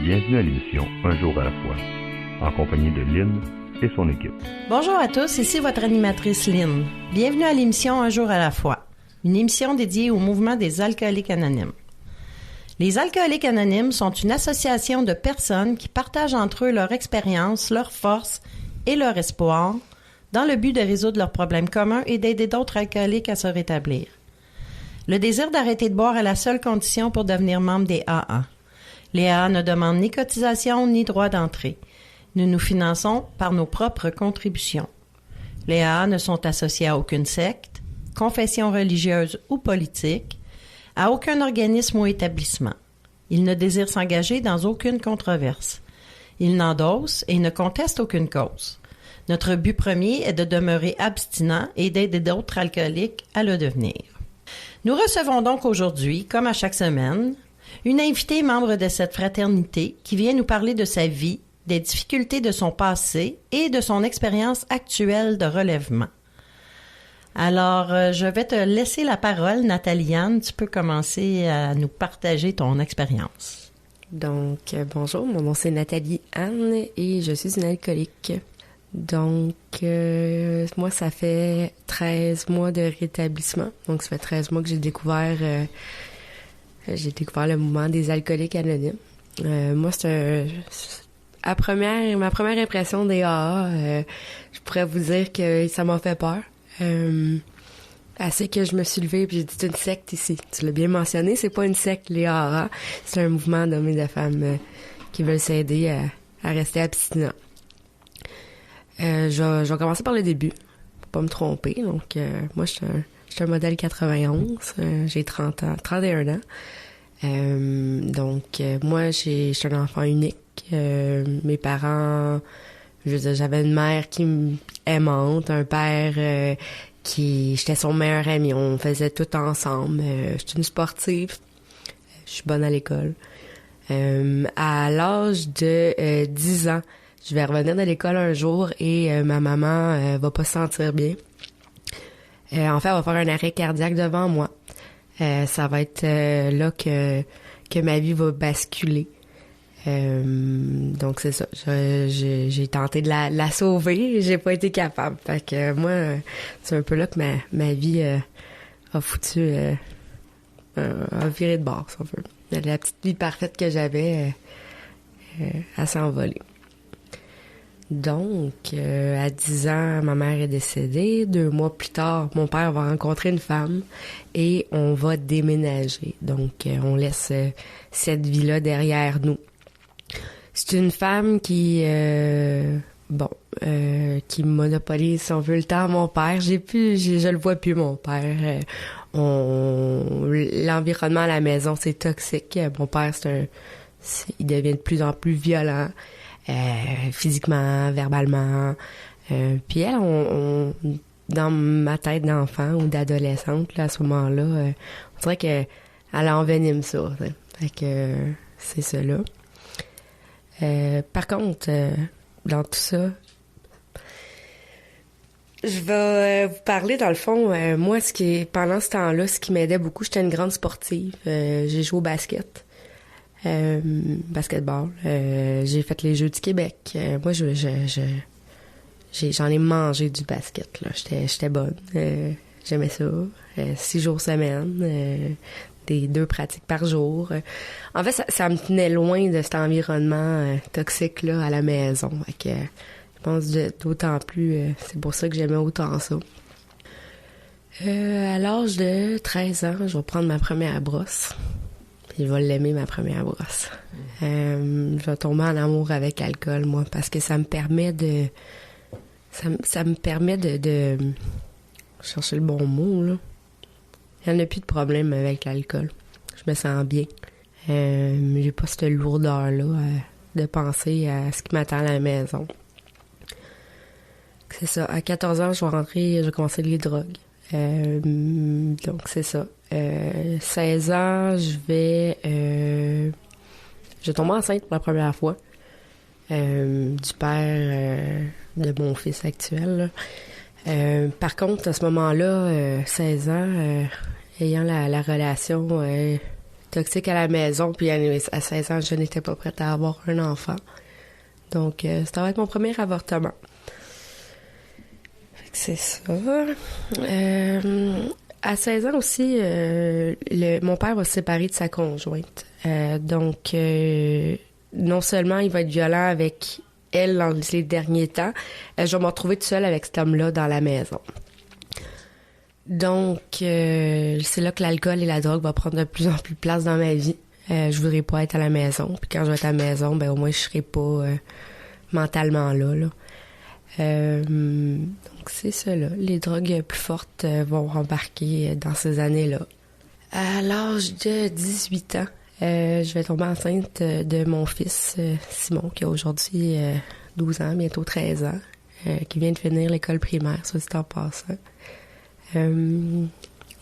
Bienvenue à l'émission Un jour à la fois, en compagnie de Lynn et son équipe. Bonjour à tous, ici votre animatrice Lynn. Bienvenue à l'émission Un jour à la fois, une émission dédiée au mouvement des alcooliques anonymes. Les alcooliques anonymes sont une association de personnes qui partagent entre eux leur expérience, leurs forces et leur espoir dans le but de résoudre leurs problèmes communs et d'aider d'autres alcooliques à se rétablir. Le désir d'arrêter de boire est la seule condition pour devenir membre des AA. Les AA ne demandent ni cotisation ni droit d'entrée. Nous nous finançons par nos propres contributions. Les AA ne sont associés à aucune secte, confession religieuse ou politique, à aucun organisme ou établissement. Ils ne désirent s'engager dans aucune controverse. Ils n'endossent et ne contestent aucune cause. Notre but premier est de demeurer abstinent et d'aider d'autres alcooliques à le devenir. Nous recevons donc aujourd'hui, comme à chaque semaine, une invitée membre de cette fraternité qui vient nous parler de sa vie, des difficultés de son passé et de son expérience actuelle de relèvement. Alors, je vais te laisser la parole, Nathalie-Anne. Tu peux commencer à nous partager ton expérience. Donc, bonjour, mon nom c'est Nathalie-Anne et je suis une alcoolique. Donc, moi, ça fait 13 mois de rétablissement. Donc, ça fait 13 mois que j'ai découvert le mouvement des alcooliques anonymes. Moi, ma première impression des AA, je pourrais vous dire que ça m'a fait peur. Assez que je me suis levée et j'ai dit c'est une secte ici. Tu l'as bien mentionné, c'est pas une secte, les AA. C'est un mouvement d'hommes et de femmes qui veulent s'aider à rester abstinents. Je vais commencer par le début, pour pas me tromper. Donc, moi, je suis un modèle 91, j'ai 31 ans. Donc, moi, je suis un enfant unique. Mes parents, je veux dire, j'avais une mère qui aimante, un père j'étais son meilleur ami, on faisait tout ensemble. J'étais une sportive, je suis bonne à l'école. À l'âge de 10 ans, je vais revenir de l'école un jour et ma maman va pas se sentir bien. En fait, elle va faire un arrêt cardiaque devant moi. Ça va être là que ma vie va basculer. Donc c'est ça. J'ai tenté de la sauver et j'ai pas été capable. Fait que moi, c'est un peu là que ma vie a foutu a viré de bord, si on veut. La petite vie parfaite que j'avais, elle s'est envolée. Donc, à 10 ans, ma mère est décédée. 2 mois plus tard, mon père va rencontrer une femme et on va déménager. Donc, on laisse cette vie-là derrière nous. C'est une femme qui monopolise, si on veut, le temps à mon père. Je le vois plus, mon père. L'environnement à la maison, c'est toxique. Mon père, il devient de plus en plus violent. Physiquement, verbalement. Puis elle, dans ma tête d'enfant ou d'adolescente, là, à ce moment-là, on dirait qu'elle envenime ça. T'sais. Fait que c'est ça là. Par contre, dans tout ça, je vais vous parler, dans le fond, moi, pendant ce temps-là, ce qui m'aidait beaucoup, j'étais une grande sportive. J'ai joué au basket. Basketball. J'ai fait les Jeux du Québec. Moi, j'en ai mangé du basket, là. J'étais bonne. J'aimais ça. 6 jours semaine. Des 2 pratiques par jour. En fait, ça me tenait loin de cet environnement toxique, là, à la maison. Fait que, je pense d'autant plus, c'est pour ça que j'aimais autant ça. À l'âge de 13 ans, je vais prendre ma première brosse. Je vais l'aimer, ma première brosse. Je vais tomber en amour avec l'alcool, moi, parce que ça me permet de... Ça me permet de chercher le bon mot, là. Il n'y en a plus de problème avec l'alcool. Je me sens bien. J'ai pas cette lourdeur-là de penser à ce qui m'attend à la maison. C'est ça. À 14 ans, je vais commencer les drogues. Donc, c'est ça. 16 ans, je vais tomber enceinte pour la première fois du père de mon fils actuel. Par contre, à ce moment-là, 16 ans, ayant la relation toxique à la maison. Puis à 16 ans, je n'étais pas prête à avoir un enfant. Donc, ça va être mon premier avortement. Fait que c'est ça. À 16 ans aussi, mon père va se séparer de sa conjointe. Donc, non seulement il va être violent avec elle dans les derniers temps, je vais me retrouver toute seule avec cet homme-là dans la maison. Donc, c'est là que l'alcool et la drogue vont prendre de plus en plus de place dans ma vie. Je voudrais pas être à la maison. Puis quand je vais être à la maison, ben au moins je serai pas mentalement là. Donc c'est ça là. Les drogues plus fortes vont embarquer dans ces années-là. À l'âge de 18 ans, je vais tomber enceinte de mon fils Simon, qui a aujourd'hui 12 ans, bientôt 13 ans, qui vient de finir l'école primaire, soit dit en passant.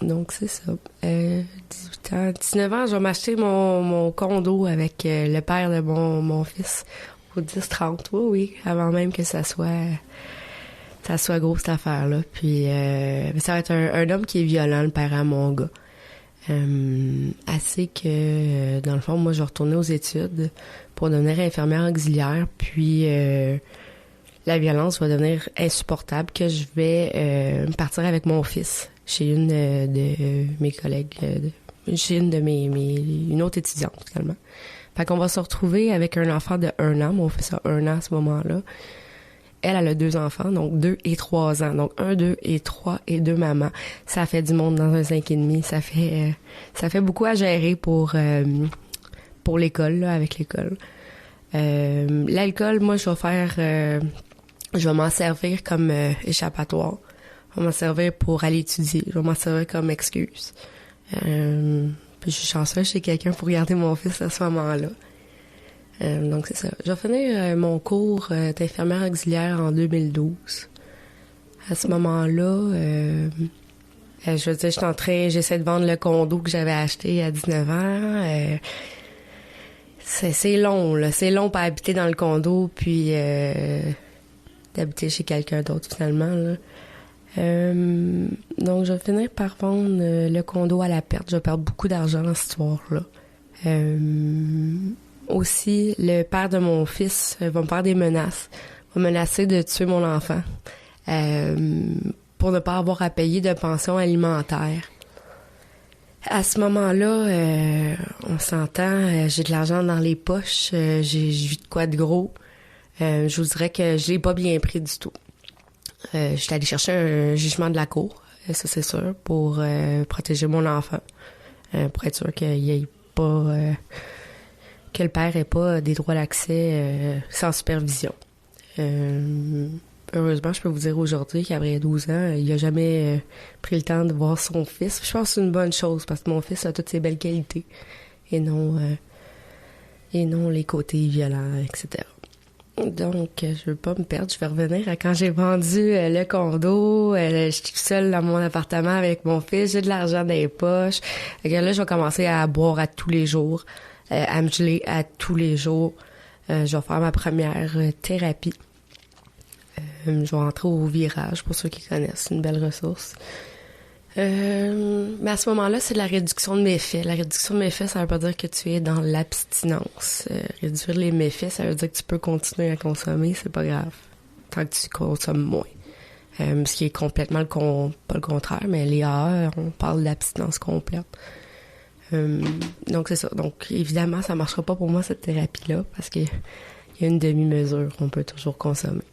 Donc c'est ça. 18 ans, 19 ans, je vais m'acheter mon condo avec le père de mon fils au 10-30, oui, avant même que ça soit gros cette affaire-là. Puis ça va être un homme qui est violent, le père à mon gars. Assez que, dans le fond, moi, je vais retourner aux études pour devenir infirmière auxiliaire, puis la violence va devenir insupportable, que je vais partir avec mon fils chez une de mes collègues, chez une autre étudiante, finalement. Fait qu'on va se retrouver avec un enfant de 1 an. Mon fils a 1 an à ce moment-là. Elle a 2 enfants, donc 2 et 3 ans. Donc 1, 2 et 3 et 2 mamans. Ça fait du monde dans un 5,5. Ça fait beaucoup à gérer pour l'école, là, avec l'école. L'alcool, moi, je vais m'en servir comme échappatoire. Je vais m'en servir pour aller étudier. Je vais m'en servir comme excuse. Puis je suis chanceuse chez quelqu'un pour garder mon fils à ce moment-là. Donc c'est ça. Je vais finir mon cours d'infirmière auxiliaire en 2012. À ce moment-là, je veux dire, j'essaie de vendre le condo que j'avais acheté à 19 ans. C'est long, là. C'est long pour habiter dans le condo, puis d'habiter chez quelqu'un d'autre, finalement, là. Donc, je vais finir par vendre le condo à la perte. Je vais perdre beaucoup d'argent dans cette histoire-là. Aussi, le père de mon fils va me faire des menaces. Va menacer de tuer mon enfant pour ne pas avoir à payer de pension alimentaire. À ce moment-là, on s'entend, j'ai de l'argent dans les poches, j'ai vu de quoi de gros. Je vous dirais que je l'ai pas bien pris du tout. Je suis allée chercher un jugement de la cour, ça c'est sûr, pour protéger mon enfant, pour être sûr qu'il y ait pas que le père ait pas des droits d'accès sans supervision. Heureusement, je peux vous dire aujourd'hui qu'après 12 ans, il a jamais pris le temps de voir son fils. Je pense que c'est une bonne chose parce que mon fils a toutes ses belles qualités et non les côtés violents, etc. Donc, je veux pas me perdre. Je vais revenir à quand j'ai vendu le condo. Je suis seule dans mon appartement avec mon fils. J'ai de l'argent dans les poches. Et là, je vais commencer à boire à tous les jours, à me geler à tous les jours. Je vais faire ma première thérapie. Je vais rentrer au virage, pour ceux qui connaissent. C'est une belle ressource. Mais à ce moment-là, c'est de la réduction de méfaits. La réduction de méfaits, ça veut pas dire que tu es dans l'abstinence. Réduire les méfaits, ça veut dire que tu peux continuer à consommer, c'est pas grave. Tant que tu consommes moins. Ce qui est complètement pas le contraire, mais les AA, on parle d'abstinence complète. Donc c'est ça. Donc évidemment, ça marchera pas pour moi cette thérapie-là, parce qu'il y a une demi-mesure, on peut toujours consommer.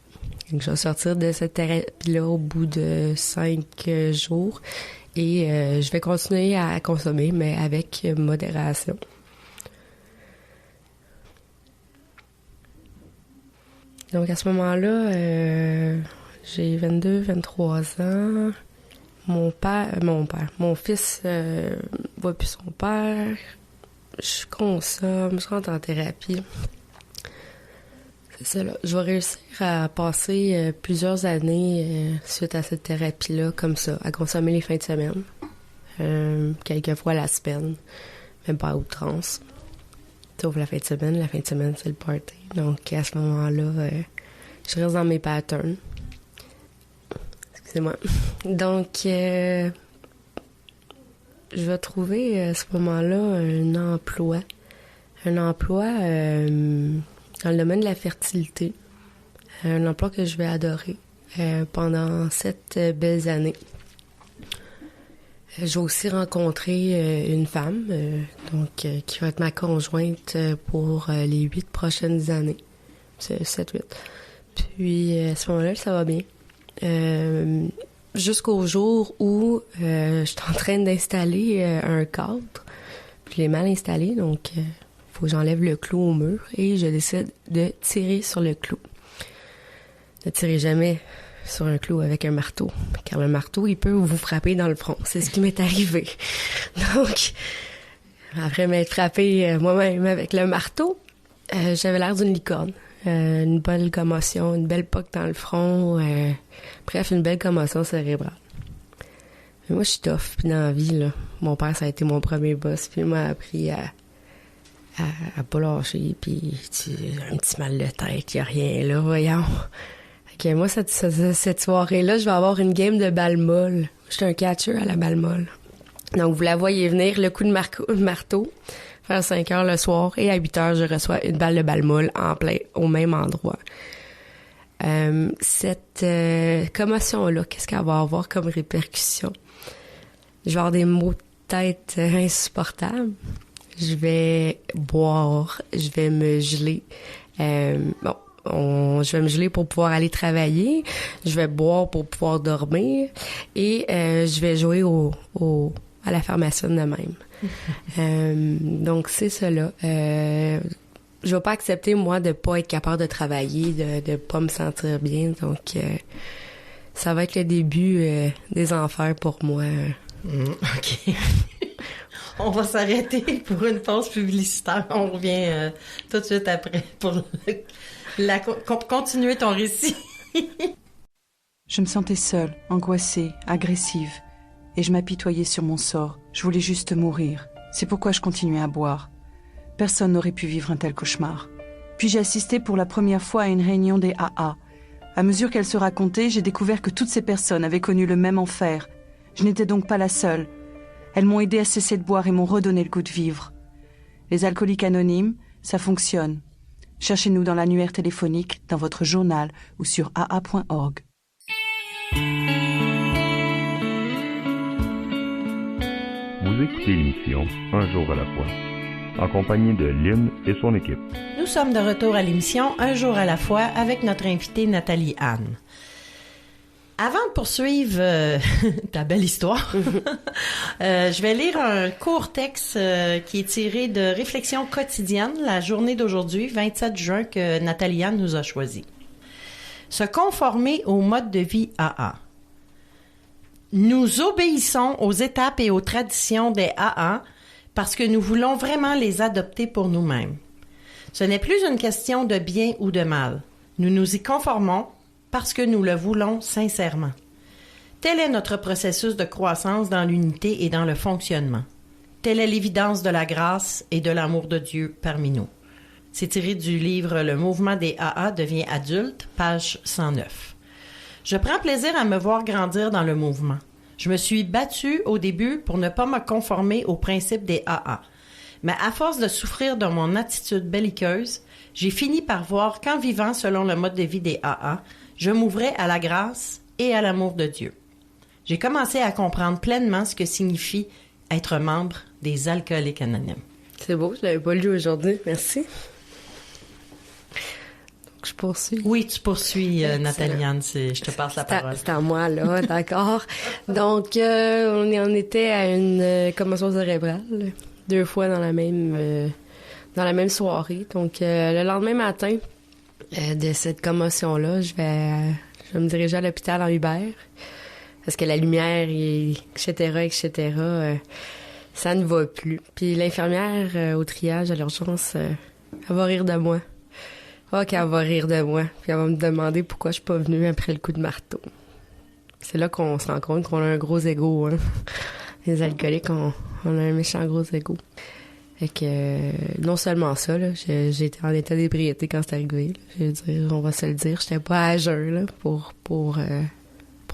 Donc, je vais sortir de cette thérapie-là au bout de 5 jours et je vais continuer à consommer, mais avec modération. Donc, à ce moment-là, j'ai 22, 23 ans. Mon fils voit plus son père. Je consomme, je rentre en thérapie. C'est ça, là. Je vais réussir à passer plusieurs années suite à cette thérapie-là, comme ça, à consommer les fins de semaine, quelques fois la semaine, même pas à outrance. Sauf la fin de semaine c'est le party. Donc à ce moment-là, je reste dans mes patterns. Excusez-moi. Donc, je je vais trouver à ce moment-là un emploi. Un emploi dans le domaine de la fertilité. Un emploi que je vais adorer pendant 7 belles années. J'ai aussi rencontré une femme, qui va être ma conjointe pour les 8 prochaines années. C'est 7-8. Puis à ce moment-là, ça va bien. Jusqu'au jour où je suis en train d'installer un cadre. Puis je l'ai mal installé, donc faut que j'enlève le clou au mur et je décide de tirer sur le clou. Ne tirez jamais sur un clou avec un marteau, car le marteau, il peut vous frapper dans le front. C'est ce qui m'est arrivé. Donc, après m'être frappée moi-même avec le marteau, j'avais l'air d'une licorne. Une belle commotion, une belle poque dans le front. Bref, une belle commotion cérébrale. Mais moi, je suis tough. Puis dans la vie, là, mon père, ça a été mon premier boss. Puis il m'a appris à pas lâcher. Puis un petit mal de tête, il n'y a rien là, voyons. Ok, moi, cette soirée-là, je vais avoir une game de balle molle. Je suis un catcher à la balle molle. Donc, vous la voyez venir, le coup de marteau, vers 5 heures le soir, et à 8 heures, je reçois une balle de balle molle en plein, au même endroit. Cette commotion-là, qu'est-ce qu'elle va avoir comme répercussion? Je vais avoir des maux de tête insupportables. Je vais boire, je vais me geler. Je vais me geler pour pouvoir aller travailler. Je vais boire pour pouvoir dormir. Et je vais jouer à la pharmacienne de même. Donc, c'est cela. Je vais pas accepter, moi, de pas être capable de travailler, de pas me sentir bien. Donc, ça va être le début des enfers pour moi. OK. On va s'arrêter pour une pause publicitaire. On revient tout de suite après pour continuer ton récit. Je me sentais seule, angoissée, agressive. Et je m'apitoyais sur mon sort. Je voulais juste mourir. C'est pourquoi je continuais à boire. Personne n'aurait pu vivre un tel cauchemar. Puis j'ai assisté pour la première fois à une réunion des AA. À mesure qu'elle se racontait, j'ai découvert que toutes ces personnes avaient connu le même enfer. Je n'étais donc pas la seule. Elles m'ont aidé à cesser de boire et m'ont redonné le goût de vivre. Les alcooliques anonymes, ça fonctionne. Cherchez-nous dans l'annuaire téléphonique, dans votre journal ou sur aa.org. Vous écoutez l'émission Un jour à la fois, en compagnie de Lynn et son équipe. Nous sommes de retour à l'émission Un jour à la fois avec notre invitée Nathalie Anne. Avant de poursuivre ta belle histoire, je vais lire un court texte qui est tiré de Réflexions quotidiennes, la journée d'aujourd'hui, 27 juin, que Nathalie Anne nous a choisi. Se conformer au mode de vie AA. Nous obéissons aux étapes et aux traditions des AA parce que nous voulons vraiment les adopter pour nous-mêmes. Ce n'est plus une question de bien ou de mal. Nous nous y conformons parce que nous le voulons sincèrement. Tel est notre processus de croissance dans l'unité et dans le fonctionnement. Telle est l'évidence de la grâce et de l'amour de Dieu parmi nous. C'est tiré du livre « Le mouvement des AA devient adulte », page 109. Je prends plaisir à me voir grandir dans le mouvement. Je me suis battue au début pour ne pas me conformer aux principes des AA. Mais à force de souffrir de mon attitude belliqueuse, j'ai fini par voir qu'en vivant selon le mode de vie des AA, je m'ouvrais à la grâce et à l'amour de Dieu. J'ai commencé à comprendre pleinement ce que signifie être membre des Alcooliques Anonymes. C'est beau, je l'avais pas lu aujourd'hui. Merci. Donc, je poursuis. Oui, tu poursuis, Nathalie Anne. Je te passe la parole. C'est à moi, là, d'accord. Donc, on était à une commotion cérébrale 2 fois dans la même soirée. Donc, le lendemain matin de cette commotion-là, je vais me diriger à l'hôpital en Uber parce que la lumière, etc., ça ne va plus. Puis l'infirmière au triage à l'urgence, elle va rire de moi. Oh, qu'elle va rire de moi. Puis elle va me demander pourquoi je suis pas venue après le coup de marteau. C'est là qu'on se rend compte qu'on a un gros ego, hein. Les alcooliques, on a un méchant gros ego. Fait que, non seulement ça, là, j'étais en état d'ébriété quand c'est arrivé, là. Je veux dire, on va se le dire, j'étais pas à jeun, là, pour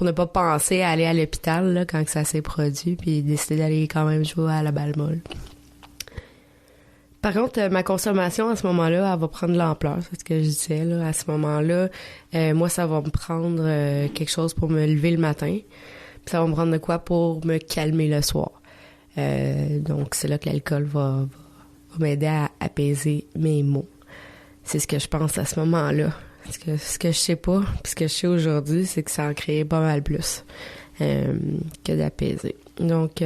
pour ne pas penser à aller à l'hôpital là, quand ça s'est produit, puis décider d'aller quand même jouer à la balle molle. Par contre, ma consommation à ce moment-là, elle va prendre de l'ampleur, c'est ce que je disais. Là. À ce moment-là, moi, ça va me prendre quelque chose pour me lever le matin, puis ça va me prendre de quoi pour me calmer le soir. Donc, c'est là que l'alcool va m'aider à apaiser mes maux. C'est ce que je pense à ce moment-là. Ce que je sais pas, puis ce que je sais aujourd'hui, c'est que ça en crée pas mal plus que d'apaiser. Donc,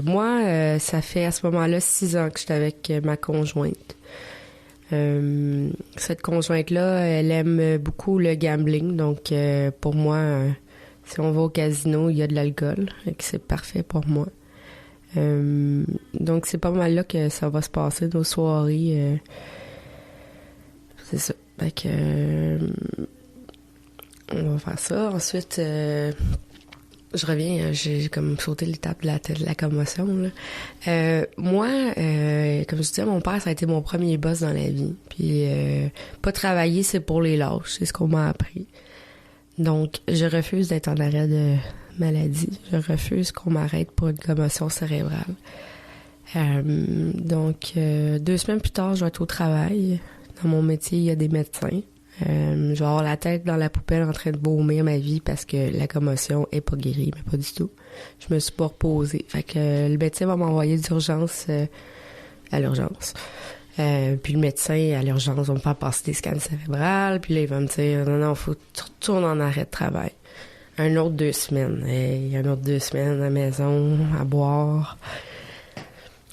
moi, ça fait à ce moment-là 6 ans que j'étais avec ma conjointe. Cette conjointe-là, elle aime beaucoup le gambling. Donc, pour moi, si on va au casino, il y a de l'alcool. Et que c'est parfait pour moi. Donc, c'est pas mal là que ça va se passer, nos soirées. C'est ça. Fait que, on va faire ça. Ensuite, je reviens, j'ai comme sauté l'étape de la commotion. Là. Moi, comme je disais, mon père, ça a été mon premier boss dans la vie. Puis, pas travailler, c'est pour les lâches. C'est ce qu'on m'a appris. Donc, je refuse d'être en arrêt de maladie. Je refuse qu'on m'arrête pour une commotion cérébrale. Donc, 2 semaines plus tard, je vais être au travail. Dans mon métier, il y a des médecins. Je vais avoir la tête dans la poubelle en train de vomir ma vie parce que la commotion est pas guérie, mais pas du tout. Je me suis pas reposée. Fait que le médecin va m'envoyer d'urgence à l'urgence. Puis le médecin à l'urgence va me faire passer des scans cérébrales. Puis là, il va me dire, non, faut que tu retournes en arrêt de travail. Un autre 2 semaines. Un autre 2 semaines à la maison, à boire.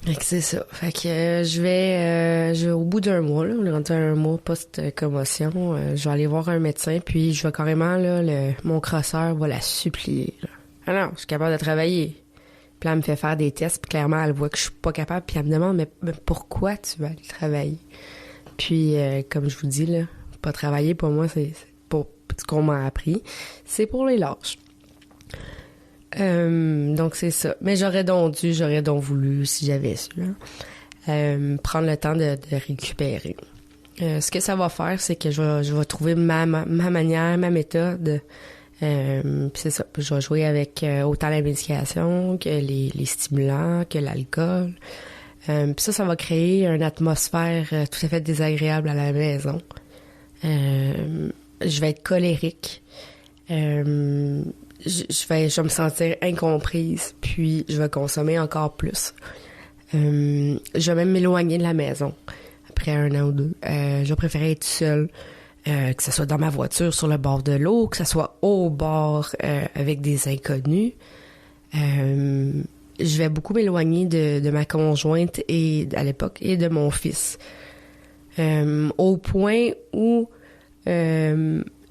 Fait que c'est ça. Fait que je vais au bout d'un mois, là, on est rendu à 1 mois post-commotion, je vais aller voir un médecin, puis je vais carrément, là, mon crosseur va la supplier. Là. Ah non, je suis capable de travailler. Puis là, elle me fait faire des tests, puis clairement, elle voit que je suis pas capable, puis elle me demande, mais pourquoi tu veux aller travailler? Puis, comme je vous dis, là, pas travailler, pour moi, c'est pour ce qu'on m'a appris, c'est pour les lâches. Donc c'est ça. Mais j'aurais donc voulu, si j'avais su, prendre le temps de récupérer. Ce que ça va faire, c'est que je vais trouver ma manière, ma méthode. Puis c'est ça. Je vais jouer avec autant la médication que les stimulants, que l'alcool. Puis ça va créer une atmosphère tout à fait désagréable à la maison. Je vais être colérique. Je vais me sentir incomprise, puis je vais consommer encore plus. Je vais même m'éloigner de la maison après 1 an ou 2. Je vais préférer être seule, que ce soit dans ma voiture sur le bord de l'eau, que ce soit au bord avec des inconnus. Je vais beaucoup m'éloigner de ma conjointe et à l'époque et de mon fils. Au point où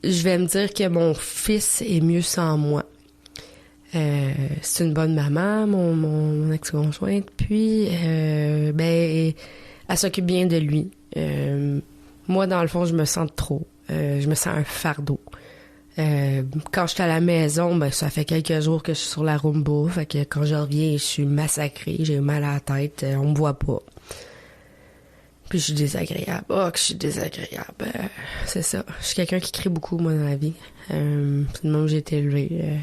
je vais me dire que mon fils est mieux sans moi. C'est une bonne maman, mon ex-conjointe, puis elle s'occupe bien de lui. Moi, dans le fond, je me sens trop. Je me sens un fardeau. Quand je suis à la maison, ça fait quelques jours que je suis sur la Roomba, fait que quand je reviens, je suis massacrée, j'ai mal à la tête, on me voit pas. Puis je suis désagréable. Oh, que je suis désagréable. C'est ça. Je suis quelqu'un qui crie beaucoup, moi, dans la vie. C'est le moment où j'ai été élevée.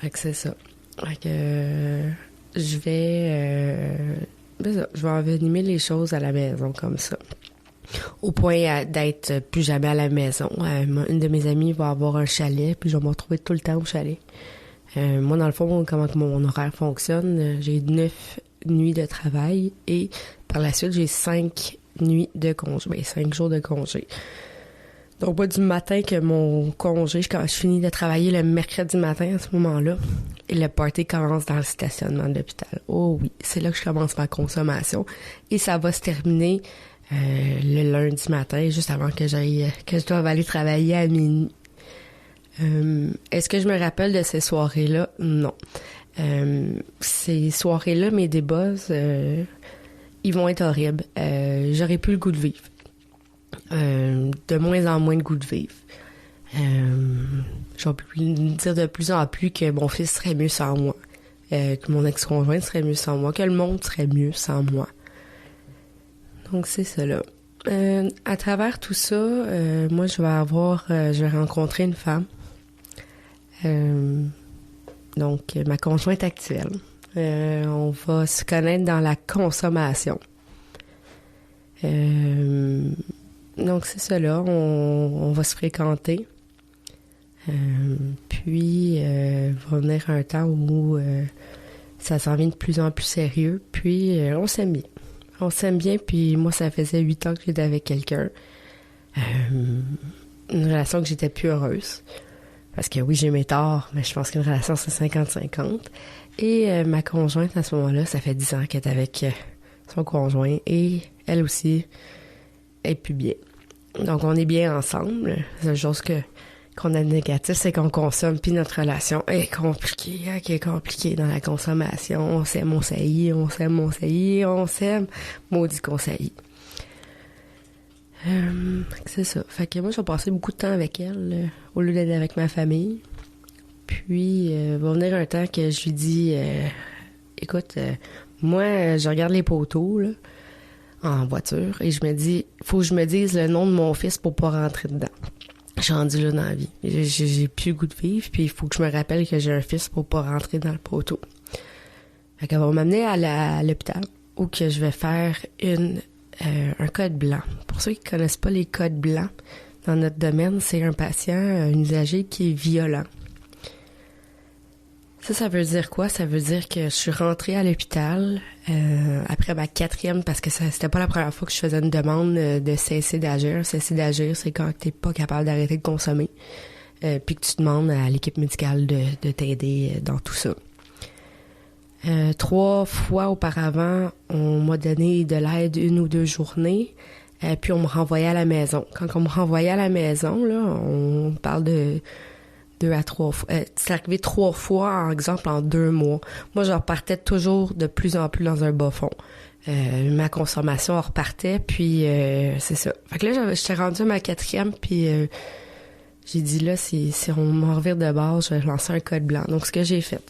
Fait que c'est ça. Fait que je vais envenimer les choses à la maison comme ça. Au point d'être plus jamais à la maison. Une de mes amies va avoir un chalet, puis je vais me retrouver tout le temps au chalet. Moi, dans le fond, comment mon horaire fonctionne, j'ai 9 nuits de travail et par la suite, j'ai 5 nuits de congé. 5 jours de congé. Donc, pas du matin que mon congé, quand je finis de travailler le mercredi matin à ce moment-là, et le party commence dans le stationnement de l'hôpital. Oh oui, c'est là que je commence ma consommation. Et ça va se terminer le lundi matin, juste avant que je doive aller travailler à minuit. Est-ce que je me rappelle de ces soirées-là? Non. Ces soirées-là, mes débats, ils vont être horribles. J'aurais plus le goût de vivre. De moins en moins de goût de vivre. Je vais dire de plus en plus que mon fils serait mieux sans moi. Que mon ex-conjoint serait mieux sans moi. Que le monde serait mieux sans moi. Donc, c'est ça, là. À travers tout ça, moi, je vais rencontrer une femme Donc, ma conjointe actuelle. On va se connaître dans la consommation. Donc, c'est ça là, on va se fréquenter. Puis, va venir un temps où ça s'en vient de plus en plus sérieux. Puis, on s'aime bien. On s'aime bien, puis moi, ça faisait 8 ans que j'étais avec quelqu'un. Une relation que j'étais plus heureuse. Parce que oui, j'ai mes torts, mais je pense qu'une relation, c'est 50-50. Et ma conjointe, à ce moment-là, ça fait 10 ans qu'elle est avec son conjoint. Et elle aussi est plus bien. Donc, on est bien ensemble. La seule chose qu'on a de négatif, c'est qu'on consomme, puis notre relation est compliquée dans la consommation. On s'aime, on saillit, on s'aime, on saillit, on s'aime, maudit qu'on saillit. C'est ça. Fait que moi, je vais passer beaucoup de temps avec elle au lieu d'être avec ma famille. Puis, va venir un temps que je lui dis, écoute, moi, je regarde les poteaux, là, en voiture, et je me dis, faut que je me dise le nom de mon fils pour pas rentrer dedans. Je suis rendue là dans la vie. J'ai plus le goût de vivre, puis il faut que je me rappelle que j'ai un fils pour pas rentrer dans le poteau. Fait qu'elle va m'amener à l'hôpital, où que je vais faire un code blanc. Pour ceux qui connaissent pas les codes blancs, dans notre domaine, c'est un patient, un usager qui est violent. Ça veut dire quoi? Ça veut dire que je suis rentrée à l'hôpital après ma 4e, parce que c'était pas la première fois que je faisais une demande de cesser d'agir. Cesser d'agir, c'est quand t'es pas capable d'arrêter de consommer, puis que tu demandes à l'équipe médicale de t'aider dans tout ça. 3 fois auparavant, on m'a donné de l'aide 1 ou 2 journées, puis on me renvoyait à la maison. Quand on me renvoyait à la maison, là, on parle de 2 à 3 fois. C'est arrivé 3 fois, en exemple, en 2 mois. Moi, je repartais toujours de plus en plus dans un bas fond. Ma consommation repartait, puis c'est ça. Fait que là, j'étais rendue à ma 4e, puis j'ai dit là, si on m'en revire de base, je vais lancer un code blanc. Donc, ce que j'ai fait,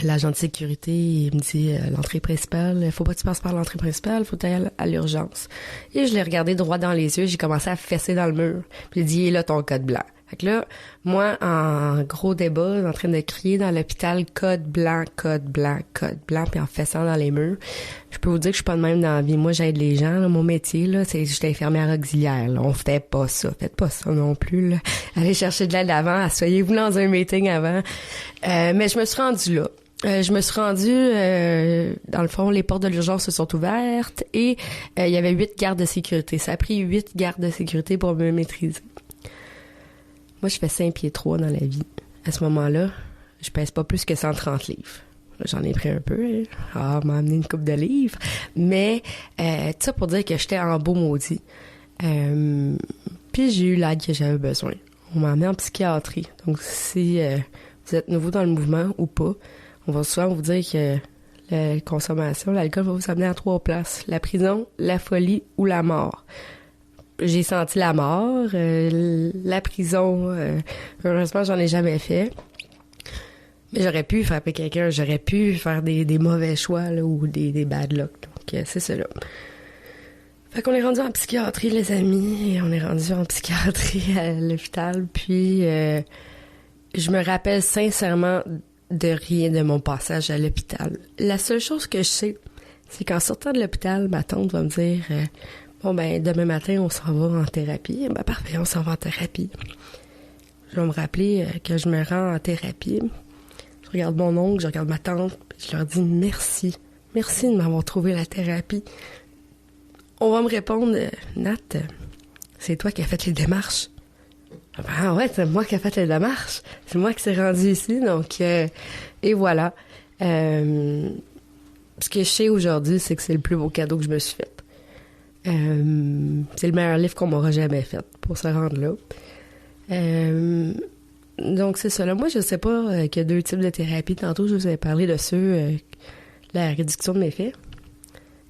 l'agent de sécurité, il me dit l'entrée principale, faut pas que tu passes par l'entrée principale, faut aller à l'urgence. Et je l'ai regardé droit dans les yeux, j'ai commencé à fesser dans le mur. Puis il dit, il est là ton code blanc. Fait que là, moi, en gros débat, en train de crier dans l'hôpital code blanc, puis en fessant dans les murs. Je peux vous dire que je suis pas de même dans la vie. Moi, j'aide les gens, là, mon métier, là, c'est j'étais infirmière auxiliaire, là. On fait pas ça. Faites pas ça non plus, là. Allez chercher de l'aide avant, asseyez-vous dans un meeting avant. Mais je me suis rendue là. Dans le fond, les portes de l'urgence se sont ouvertes et il y avait 8 gardes de sécurité. Ça a pris 8 gardes de sécurité pour me maîtriser. Moi, je fais 5 pieds 3 dans la vie. À ce moment-là, je pèse pas plus que 130 livres. J'en ai pris un peu. M'a amené une couple de livres. Mais, tout ça pour dire que j'étais en beau maudit. Puis j'ai eu l'aide que j'avais besoin. On m'a amené en psychiatrie. Donc, si vous êtes nouveau dans le mouvement ou pas, on va souvent vous dire que la consommation, l'alcool va vous amener à 3 places. La prison, la folie ou la mort. J'ai senti la mort. La prison, heureusement, j'en ai jamais fait. Mais j'aurais pu frapper quelqu'un, j'aurais pu faire des mauvais choix là, ou des bad luck. Donc, c'est ça là. Fait qu'on est rendu en psychiatrie, les amis. Et on est rendu en psychiatrie à l'hôpital. Puis, je me rappelle sincèrement de rien de mon passage à l'hôpital. La seule chose que je sais, c'est qu'en sortant de l'hôpital, ma tante va me dire... Bon, ben, demain matin, on s'en va en thérapie. Ben, parfait, on s'en va en thérapie. Je vais me rappeler que je me rends en thérapie. Je regarde mon oncle, je regarde ma tante, puis je leur dis merci. Merci de m'avoir trouvé la thérapie. On va me répondre, Nat, c'est toi qui as fait les démarches. Ah ouais, c'est moi qui ai fait les démarches. C'est moi qui s'est rendu ici, donc, et voilà. Ce que je sais aujourd'hui, c'est que c'est le plus beau cadeau que je me suis fait. C'est le meilleur livre qu'on m'aura jamais fait pour se rendre là. Donc c'est ça là. Moi je sais pas qu'il y a 2 types de thérapie. Tantôt je vous avais parlé de ceux la réduction de méfaits.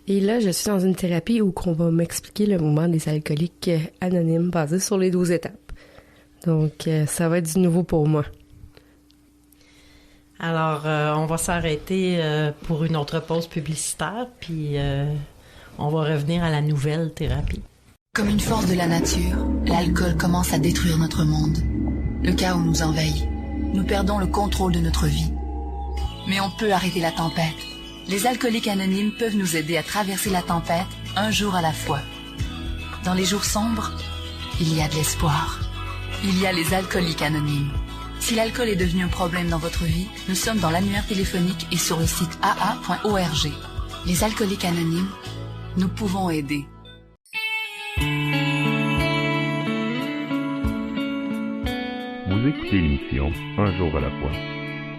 Et là je suis dans une thérapie où on va m'expliquer le mouvement des alcooliques anonymes basé sur les 12 étapes. Donc ça va être du nouveau pour moi. Alors on va s'arrêter pour une autre pause publicitaire puis on va revenir à la nouvelle thérapie. Comme une force de la nature, l'alcool commence à détruire notre monde. Le chaos nous envahit. nous perdons le contrôle de notre vie. Mais on peut arrêter la tempête. Les alcooliques anonymes peuvent nous aider à traverser la tempête un jour à la fois. Dans les jours sombres, il y a de l'espoir. Il y a les alcooliques anonymes. Si l'alcool est devenu un problème dans votre vie, nous sommes dans l'annuaire téléphonique et sur le site aa.org. Les alcooliques anonymes, nous pouvons aider. Vous écoutez l'émission Un jour à la fois,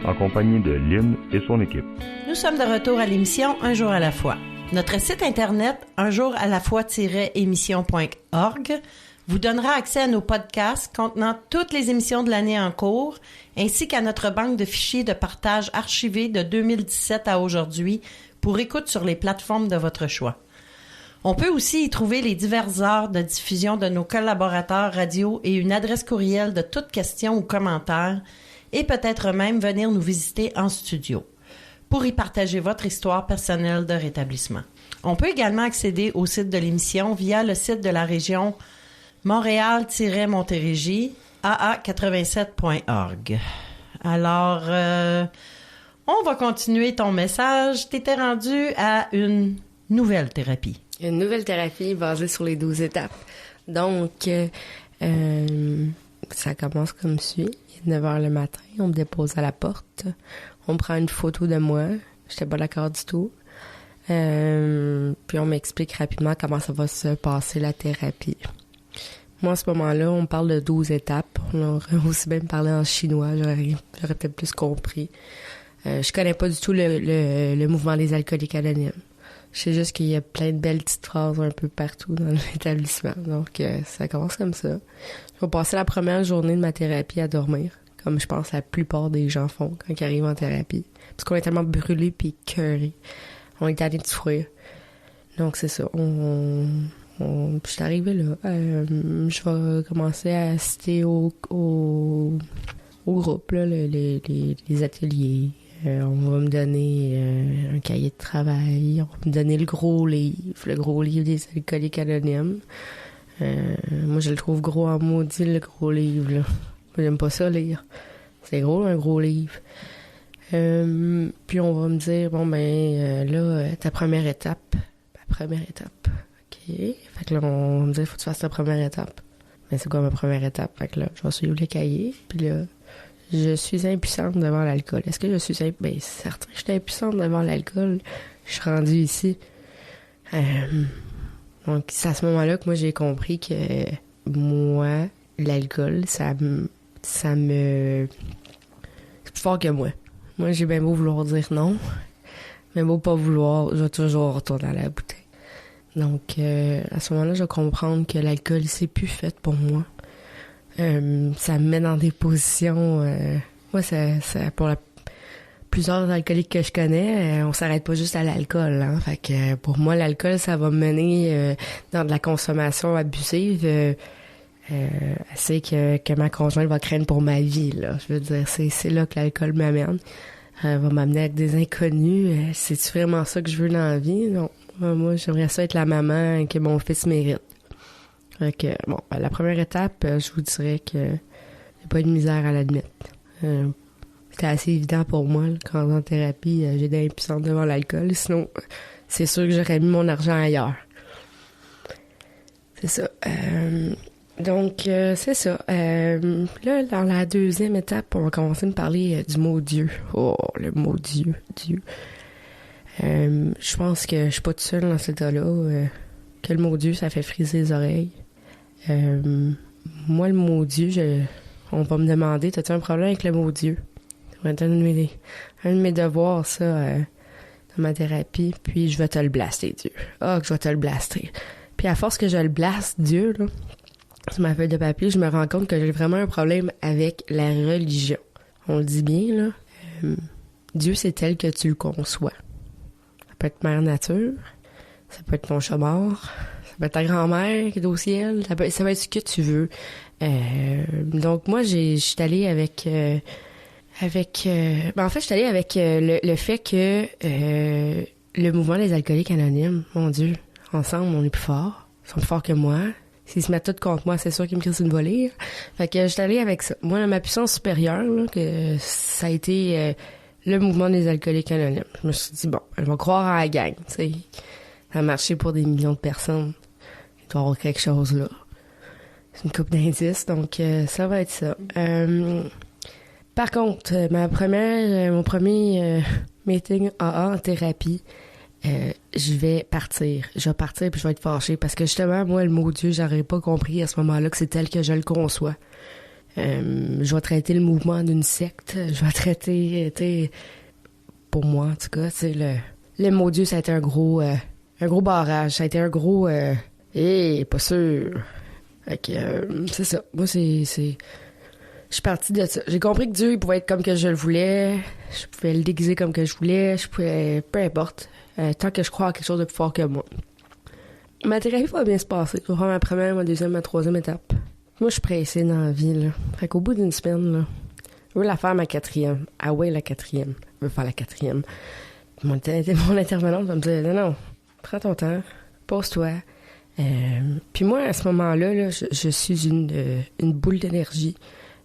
en compagnie de Lynn et son équipe. Nous sommes de retour à l'émission Un jour à la fois. Notre site internet unjouralafois-émission.org vous donnera accès à nos podcasts contenant toutes les émissions de l'année en cours, ainsi qu'à notre banque de fichiers de partage archivés de 2017 à aujourd'hui pour écoute sur les plateformes de votre choix. On peut aussi y trouver les diverses heures de diffusion de nos collaborateurs radio et une adresse courriel de toute question ou commentaire, et peut-être même venir nous visiter en studio pour y partager votre histoire personnelle de rétablissement. On peut également accéder au site de l'émission via le site de la région Montréal-Montérégie, aa87.org. Alors, on va continuer ton message. Tu étais rendu à une nouvelle thérapie. Une nouvelle thérapie basée sur les 12 étapes. Donc, ça commence comme suit. Il est 9h le matin, on me dépose à la porte. On prend une photo de moi. J'étais pas d'accord du tout. Puis on m'explique rapidement comment ça va se passer, la thérapie. Moi, à ce moment-là, on parle de 12 étapes. On aurait aussi bien parlé en chinois. J'aurais peut-être plus compris. Je connais pas du tout le mouvement des alcooliques anonymes. Je sais juste qu'il y a plein de belles petites phrases un peu partout dans l'établissement. Donc, ça commence comme ça. Je vais passer la première journée de ma thérapie à dormir, comme je pense la plupart des gens font quand ils arrivent en thérapie. Parce qu'on est tellement brûlés puis écœurés. On est allés de souffrir. Donc, c'est ça. Je suis arrivée là. Je vais commencer à assister au groupe, là, les ateliers. On va me donner un cahier de travail. On va me donner le gros livre des alcooliques anonymes. Moi, je le trouve gros en maudit, le gros livre, là. Moi, j'aime pas ça lire. C'est gros, un gros livre. Puis on va me dire, bon, là, ta première étape. Ma première étape. OK. Fait que là, on va me dire, faut que tu fasses ta première étape. Mais c'est quoi ma première étape? Fait que là, je vais suivre le cahier. Puis là, je suis impuissante devant l'alcool. Est-ce que je suis impuissante? C'est certain que je suis impuissante devant l'alcool. Je suis rendue ici. Donc, c'est à ce moment-là que moi, j'ai compris que moi, l'alcool, ça me... C'est plus fort que moi. Moi, j'ai bien beau vouloir dire non, mais beau pas vouloir, je vais toujours retourner à la bouteille. Donc, à ce moment-là, je vais comprendre que l'alcool, c'est plus fait pour moi. Ça me met dans des positions... moi, ça pour plusieurs alcooliques que je connais, on s'arrête pas juste à l'alcool. Hein? Fait que pour moi, l'alcool, ça va me mener dans de la consommation abusive. C'est que ma conjointe va craindre pour ma vie, là. Je veux dire, c'est là que l'alcool m'amène. Va m'amener avec des inconnus. C'est-tu vraiment ça que je veux dans la vie? Non. Moi, j'aimerais ça être la maman que mon fils mérite. Fait que, bon, la première étape, je vous dirais que j'ai pas de misère à l'admettre. C'était assez évident pour moi, là, quand en thérapie, j'ai des impuissances devant l'alcool. Sinon, c'est sûr que j'aurais mis mon argent ailleurs. C'est ça. Donc, c'est ça. Là, dans la deuxième étape, on va commencer à me parler du mot Dieu. Oh, le mot Dieu. Je pense que je suis pas toute seule dans cet état-là. Que le mot Dieu, ça fait friser les oreilles. Moi, le mot Dieu, on va me demander, t'as-tu un problème avec le mot Dieu? Ça va être un de mes devoirs, ça, dans ma thérapie. Puis, je vais te le blaster, Dieu. Ah, que je vais te le blaster. Puis, à force que je le blaste, Dieu, là, sur ma feuille de papier, je me rends compte que j'ai vraiment un problème avec la religion. On le dit bien, là. Dieu, c'est tel que tu le conçois. Ça peut être Mère Nature, ça peut être ton chat mort, ça peut être ta grand-mère qui est au ciel, ça peut être ce que tu veux. Donc, moi, je suis allée avec... en fait, je suis allée avec le fait que le mouvement des alcooliques anonymes, mon Dieu, ensemble, on est plus forts. Ils sont plus forts que moi. s'ils se mettent tous contre moi, c'est sûr qu'ils me crissent une volée. Fait que j'étais allée avec ça. Moi, ma puissance supérieure, là, que ça a été le mouvement des alcooliques anonymes. Je me suis dit, bon, je vais croire à la gang, tu sais. Ça a marché pour des millions de personnes. Il doit y avoir quelque chose là. C'est une coupe d'indices, donc ça va être ça. Par contre, mon premier meeting AA en thérapie, je vais partir. Je vais partir puis je vais être fâchée parce que justement, moi, le mot Dieu, j'aurais pas compris à ce moment-là que c'est tel que je le conçois. Je vais traiter le mouvement d'une secte. Je vais traiter, pour moi, en tout cas, c'est le mot Dieu, ça a été un gros barrage. Ça a été un gros, pas sûr. Fait que, c'est ça. Moi, je suis partie de ça. J'ai compris que Dieu, il pouvait être comme que je le voulais. Je pouvais le déguiser comme que je voulais. Peu importe. Tant que je crois à quelque chose de plus fort que moi. Ma thérapie va bien se passer. Je vais faire ma première, ma deuxième, ma troisième étape. Moi, je suis pressée dans la vie, là. Fait qu'au bout d'une semaine, là, je veux la faire ma quatrième. Ah ouais, la quatrième. Je veux faire la quatrième. Mon intervenante va me dire, non, prends ton temps. Pose-toi. Puis moi, à ce moment-là, là, je suis une boule d'énergie.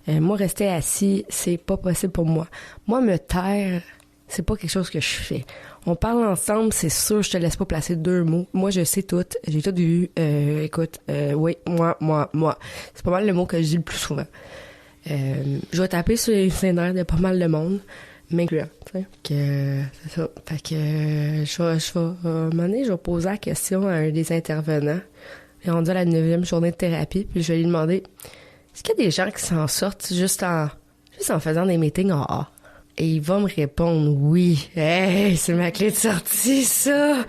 Moi, rester assis, c'est pas possible pour moi. Moi, me taire, c'est pas quelque chose que je fais. On parle ensemble, c'est sûr, je te laisse pas placer 2 mots. Moi, je sais tout. J'ai tout eu. Écoute, oui, moi. C'est pas mal le mot que je dis le plus souvent. Je vais taper sur les nerfs de pas mal de monde, m'incluant. C'est ça. Fait que à un moment donné, je vais poser la question à un des intervenants. Il est rendu à la 9e journée de thérapie, puis je vais lui demander, est-ce qu'il y a des gens qui s'en sortent juste en faisant des meetings en A? Et il va me répondre oui. Hey, c'est ma clé de sortie, ça!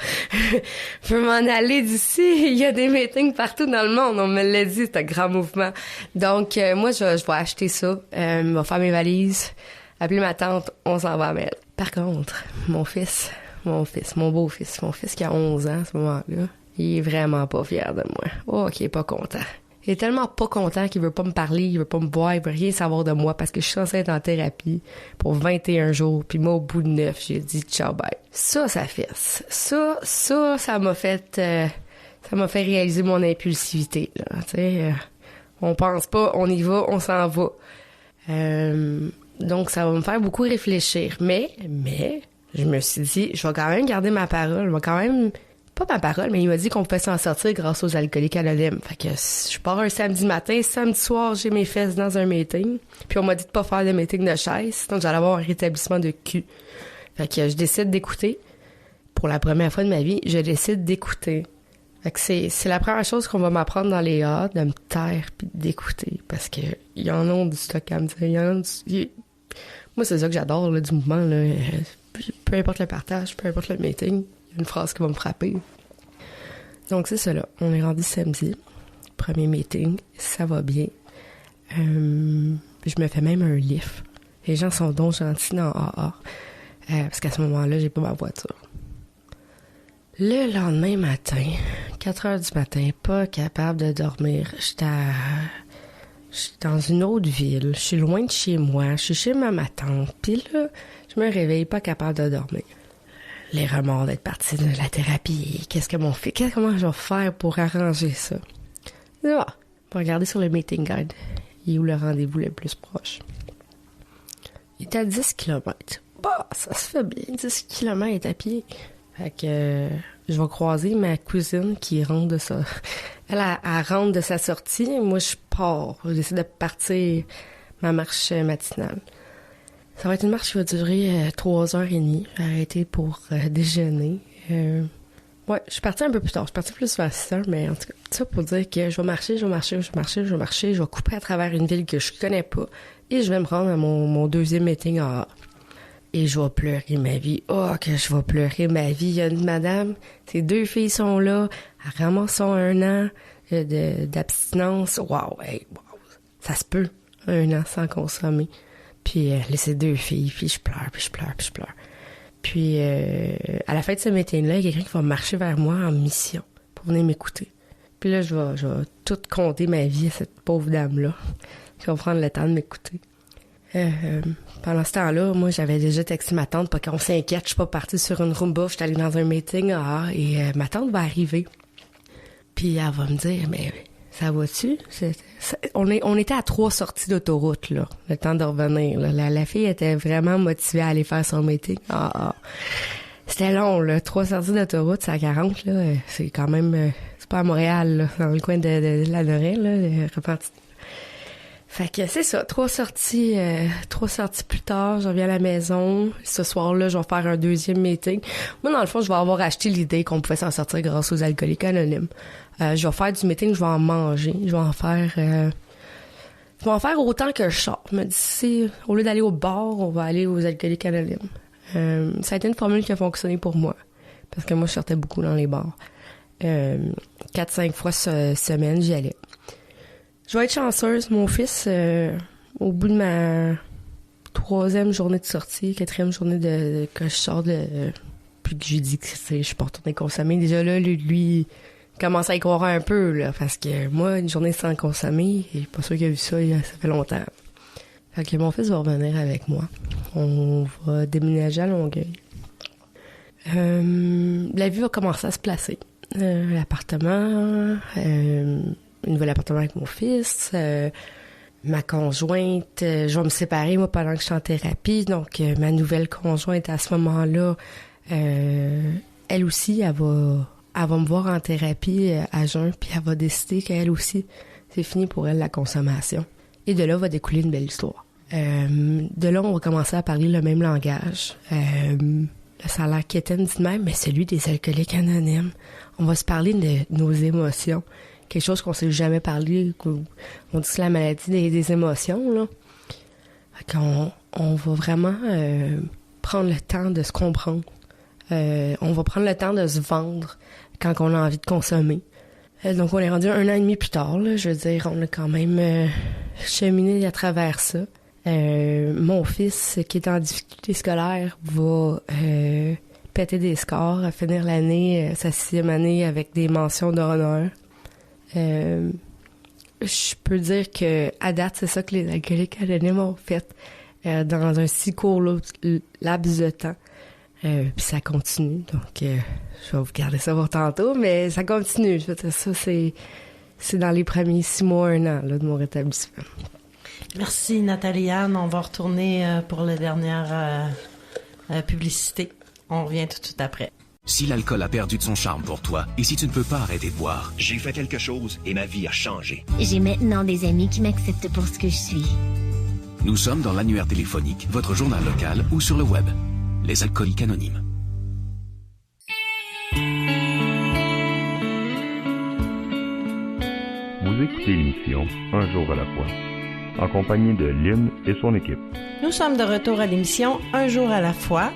Je peux m'en aller d'ici. Il y a des meetings partout dans le monde. On me l'a dit, c'est un grand mouvement. Donc, moi, je vais acheter ça. Je vais faire mes valises, appeler ma tante, on s'en va à Mel. Par contre, mon beau-fils qui a 11 ans à ce moment-là, il est vraiment pas fier de moi. Oh, il est pas content. Il est tellement pas content qu'il veut pas me parler, il veut pas me voir, il veut rien savoir de moi parce que je suis censée être en thérapie pour 21 jours. Puis moi, au bout de 9, j'ai dit ciao bye. Ça fesse. Ça m'a fait réaliser mon impulsivité, là. Tu sais, on pense pas, on y va, on s'en va. Donc, ça va me faire beaucoup réfléchir. Mais, je me suis dit, je vais quand même garder ma parole. Je vais quand même... Pas ma parole, mais il m'a dit qu'on pouvait s'en sortir grâce aux alcooliques anonymes. Fait que je pars un samedi matin, samedi soir, j'ai mes fesses dans un meeting. Puis on m'a dit de pas faire de meeting de chaise, sinon j'allais avoir un rétablissement de cul. Fait que je décide d'écouter. Pour la première fois de ma vie, je décide d'écouter. Fait que c'est la première chose qu'on va m'apprendre dans les A, de me taire puis d'écouter. Parce que y en a du stock à me dire. Moi, c'est ça que j'adore, là, du mouvement, là. Peu importe le partage, peu importe le meeting. Une phrase qui va me frapper. Donc, c'est ça, là. On est rendu samedi. Premier meeting. Ça va bien. Je me fais même un lift. Les gens sont donc gentils dans AA. Parce qu'à ce moment-là, j'ai pas ma voiture. Le lendemain matin, 4 heures du matin, pas capable de dormir. Je suis dans une autre ville. Je suis loin de chez moi. Je suis chez ma tante. Puis là, je me réveille pas capable de dormir. Les remords d'être partie de la thérapie. Comment je vais faire pour arranger ça? On va regarder sur le meeting guide. Il est où le rendez-vous le plus proche? Il est à 10 km. Bah, ça se fait bien, 10 km à pied. Fait que je vais croiser ma cousine qui rentre de ça. Elle rentre de sa sortie. Moi, je pars. Je décide de partir ma marche matinale. Ça va être une marche qui va durer 3h30. Je vais arrêter pour déjeuner. Je suis partie un peu plus tard. Je suis partie plus vers 6h, mais en tout cas, ça pour dire que je vais marcher. Je vais couper à travers une ville que je connais pas et je vais me rendre à mon deuxième meeting en A. Et je vais pleurer ma vie. Oh, que je vais pleurer ma vie. Il y a une madame, ses 2 filles sont là, elles ramassent 1 an d'abstinence. Wow, ça se peut, 1 an sans consommer. Puis ses 2 filles, puis je pleure. Puis à la fin de ce meeting-là, il y a quelqu'un qui va marcher vers moi en mission pour venir m'écouter. Puis là, je vais tout compter ma vie à cette pauvre dame-là qui va prendre le temps de m'écouter. Pendant ce temps-là, moi, j'avais déjà texté ma tante pour qu'on s'inquiète. Je suis pas partie sur une Roomba, je suis allée dans un meeting et ma tante va arriver. Puis elle va me dire, mais ça va-tu? On était à 3 sorties d'autoroute, là, le temps de revenir. Là. La fille était vraiment motivée à aller faire son meeting. C'était long, là. 3 sorties d'autoroute, c'est à 40, là. C'est quand même... c'est pas à Montréal, là, dans le coin de la Lorraine, là, Repentigny. Fait que c'est ça, 3 sorties plus tard, je reviens à la maison. Ce soir-là, je vais faire un 2e meeting. Moi, dans le fond, je vais avoir acheté l'idée qu'on pouvait s'en sortir grâce aux alcooliques anonymes. Je vais faire du meeting, je vais en manger. Je vais en faire autant que je sors. Je me dis, au lieu d'aller au bar, on va aller aux alcooliques anonymes. Ça a été une formule qui a fonctionné pour moi. Parce que moi, je sortais beaucoup dans les bars. 4-5 fois semaine, j'y allais. Je vais être chanceuse. Mon fils, au bout de ma 3e journée de sortie, 4e journée que je sors puis que je lui dis que je suis pas retournée consommer, déjà là, lui commence à y croire un peu, là, parce que moi, une journée sans consommer, je suis pas sûre qu'il a vu ça, ça fait longtemps. Fait que mon fils va revenir avec moi. On va déménager à Longueuil. La vie va commencer à se placer. L'appartement, un nouvel appartement avec mon fils, ma conjointe, je vais me séparer, moi, pendant que je suis en thérapie. Donc, ma nouvelle conjointe, à ce moment-là, elle aussi, elle va me voir en thérapie à jeun, puis elle va décider qu'elle aussi, c'est fini pour elle, la consommation. Et de là, va découler une belle histoire. De là, on va commencer à parler le même langage. Ça a l'air quétaine dit même, mais celui des alcooliques anonymes. On va se parler de nos émotions. Quelque chose qu'on ne s'est jamais parlé. On dit que c'est la maladie des émotions, là. Fait qu'on va vraiment prendre le temps de se comprendre. On va prendre le temps de se vendre quand on a envie de consommer. Donc, on est rendu 1 an et demi plus tard, là. Je veux dire, on a quand même cheminé à travers ça. Mon fils, qui est en difficulté scolaire, va péter des scores, à finir l'année, sa 6e année, avec des mentions d'honneur. Je peux dire que à date, c'est ça que les alcooliques anonymes ont fait dans un si court laps de temps. Puis ça continue, donc je vais vous garder ça pour tantôt, mais ça continue. Je veux dire, ça, c'est dans les premiers 6 mois, 1 an là, de mon rétablissement. Merci Nathalie-Anne. On va retourner pour la dernière publicité. On revient tout de suite après. Si l'alcool a perdu de son charme pour toi et si tu ne peux pas arrêter de boire, j'ai fait quelque chose et ma vie a changé. J'ai maintenant des amis qui m'acceptent pour ce que je suis. Nous sommes dans l'annuaire téléphonique, votre journal local ou sur le web. Les alcooliques anonymes. Vous écoutez l'émission Un jour à la fois, en compagnie de Lynn et son équipe. Nous sommes de retour à l'émission Un jour à la fois.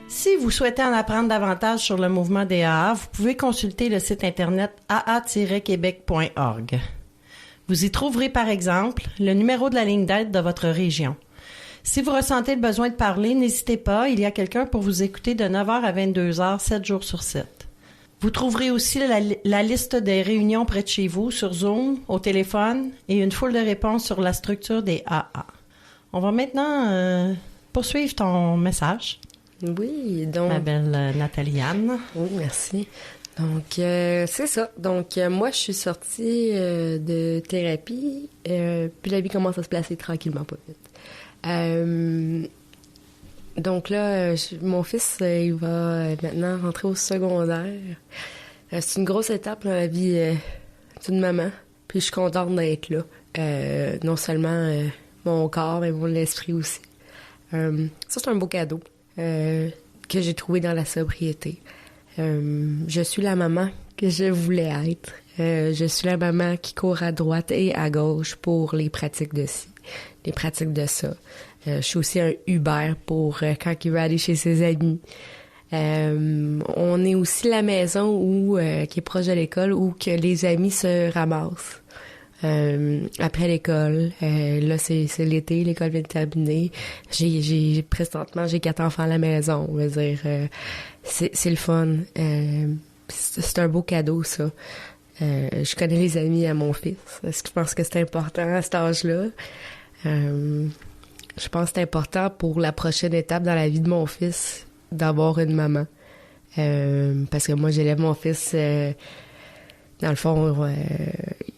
Si vous souhaitez en apprendre davantage sur le mouvement des AA, vous pouvez consulter le site internet aa-québec.org. Vous y trouverez par exemple le numéro de la ligne d'aide de votre région. Si vous ressentez le besoin de parler, n'hésitez pas, il y a quelqu'un pour vous écouter de 9h à 22h, 7 jours sur 7. Vous trouverez aussi la liste des réunions près de chez vous sur Zoom, au téléphone et une foule de réponses sur la structure des AA. On va maintenant poursuivre ton message. Oui, donc... Ma belle Nathalie-Anne. Oui, merci. Donc, c'est ça. Donc, moi, je suis sortie de thérapie, puis la vie commence à se placer tranquillement, pas vite. Donc là, mon fils, il va maintenant rentrer au secondaire. C'est une grosse étape dans la vie d'une maman, puis je suis contente d'être là. Non seulement mon corps, mais mon esprit aussi. Ça, c'est un beau cadeau que j'ai trouvé dans la sobriété. Je suis la maman que je voulais être. Je suis la maman qui court à droite et à gauche pour les pratiques de ci, les pratiques de ça. Je suis aussi un Uber pour quand il veut aller chez ses amis. On est aussi la maison qui est proche de l'école où que les amis se ramassent. Après l'école, là c'est l'été, l'école vient de terminer. Présentement j'ai 4 enfants à la maison. On va dire, c'est le fun. C'est un beau cadeau ça. Je connais les amis à mon fils. Est-ce que je pense que c'est important à cet âge-là? Je pense que c'est important pour la prochaine étape dans la vie de mon fils d'avoir une maman. Parce que moi, j'élève mon fils, dans le fond,